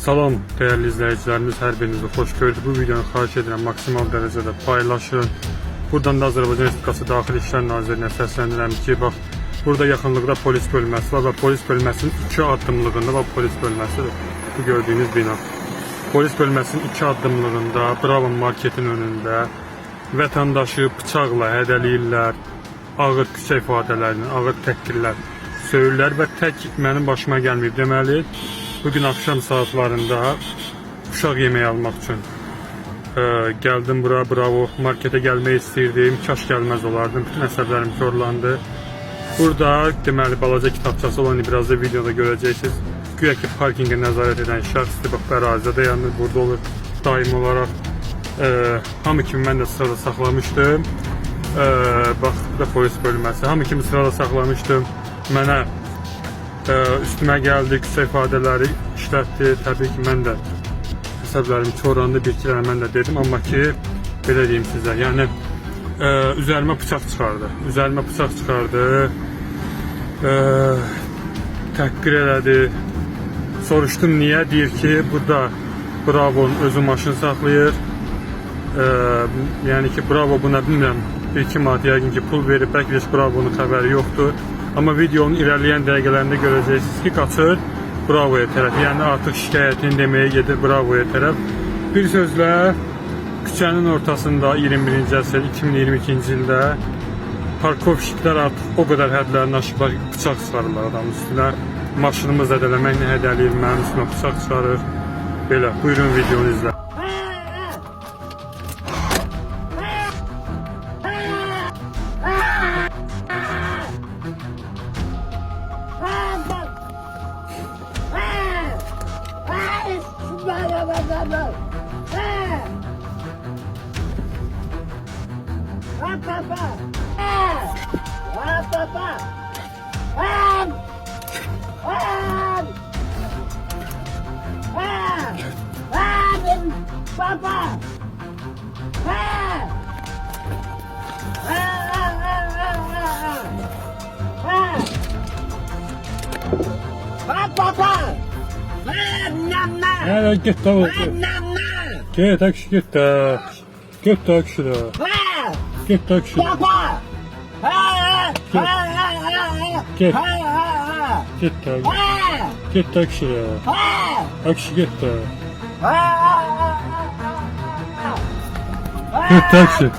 Salam değerli izleyicilerimiz, her birinizi hoş gördük. Bu videonu xahiş edirəm maksimal derecede paylaşın. Buradan da Azərbaycan Respublikası Daxili İşlər Nazirliyinə səslənirəm ki, bax, burada yaxınlıqda polis bölməsi var və polis bölməsinin 2 addımlığında bax, polis bölməsidir. Bu gördüyünüz bina. Polis bölməsinin 2 addımlığında, Bravo marketin önündə vətəndaşı bıçaqla hədələyirlər, ağır küçə ifadələrini, ağır təhqirlər söyürlər və tək mənim başıma gəlməyib. Deməli, bugün akşam saatlarında uşaq yemeği almaq üçün geldim bura, Bravo markete gelmeyi istəyirdim. Kaş gəlməz olardım. Bütün əsəblərim korlandı. Burada deməli balaca kitabçası olan biraz da videoda görəcəksiniz. Güya ki parkinqə nəzarət edən şəxsdir. Bax, ərazidə dayanır, burada olur daim olaraq. Hamı kimi mən də sırada saxlamışdım. Bax, bu da polis bölməsi. Hamı kimi sırada saxlamışdım. Mənə üstümə gəldi, küçə ifadələri işlətdi. Təbii ki, mən də əsəblərim çorandı, bir-iki dənə mən də dedim. Amma ki, belə deyim sizə, yəni üzərimə bıçaq çıxardı. Üzərimə bıçaq çıxardı. Təhqir elədi. Soruşdum niyə? Deyir ki, burada Bravo'nun özü maşın saxlayır. Yəni ki, Bravo buna bilmirəm, 1-2 manat yəqin ki pul verib, bəlkə heç Bravo'nun xəbəri yoxdur. Amma videonun ilerleyen dəqiqələrində görəcəksiniz ki, qaçır Bravo'ya tərəf. Yəni artıq şikayətini deməyə gedir Bravo'ya tərəf. Bir sözlə, küçənin ortasında 21-ci əsr 2022-ci ildə parkovşiklər artıq o qədər hədlərini aşıb bıçaq çıxarırlar adamın üstünə. Maşınımı zədələməklə hədələyir, mənim üstümə bıçaq çıxarır. Belə, buyurun videonu izlə. Ja, git da. Git da, git da. Git da, git da. Git da, git da. Git. Git da. Git da, git da. Akşı git da. Git da, git.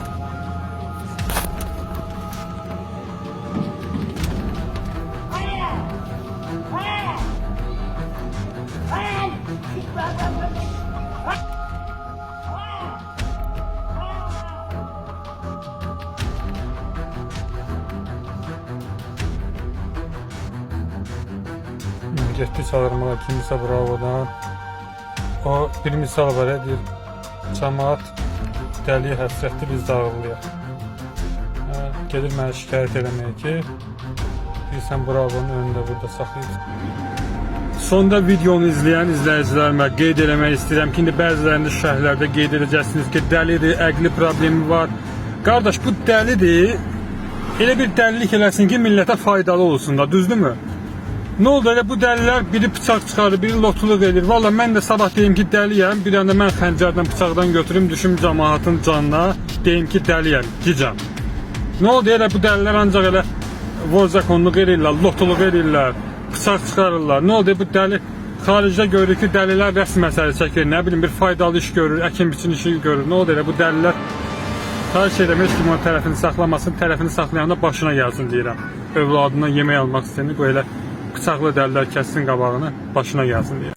Getdi çağırmağa kimisə Bravo'dan. O bir misal var, deyir, cəmaat dəliyə həsrətli, biz dağılıyaq. Gedir mənə şikayət eləməyə ki, bilirsən Bravo'nun önündə burada saxlayır. Sonda videonu izləyən izləyicilərimə qeyd eləmək istəyirəm ki, indi bəzilərində şərhlərdə qeyd edəcəksiniz ki, dəlidir, əqli problemi var. Qardaş, bu dəlidir, elə bir dəlilik eləsin ki, millətə faydalı olsun da, düzdürmü? Ne oldu elə bu dəlilər, biri bıçaq çıxarır, biri lotuluq edir. Valla mən də sabah deyim ki dəliyəm, bir anda mən xəncərdən bıçaqdan götürüm, düşüm cəmaatın canına, deyim ki dəliyəm, gicəm. Ne oldu elə bu dəlilər ancaq elə vorzakonluq edirlər, lotuluq edirlər, bıçaq çıxarırlar. Ne oldu bu dəli, xaricdə görür ki dəlilər rəsm əsəri çəkir, nə bilim bir faydalı iş görür, əkin biçin işi görür. Ne oldu elə bu dəlilər, xahiş edirəm heç kim onun tərəfini saxlamasın, tərəfini saxlayanda başına gəlsin deyirəm. Övladından yemək almaq istəyəni, bu elə bıçaqlı dəlilər kəssin qabağını, başına gəlsin deyə.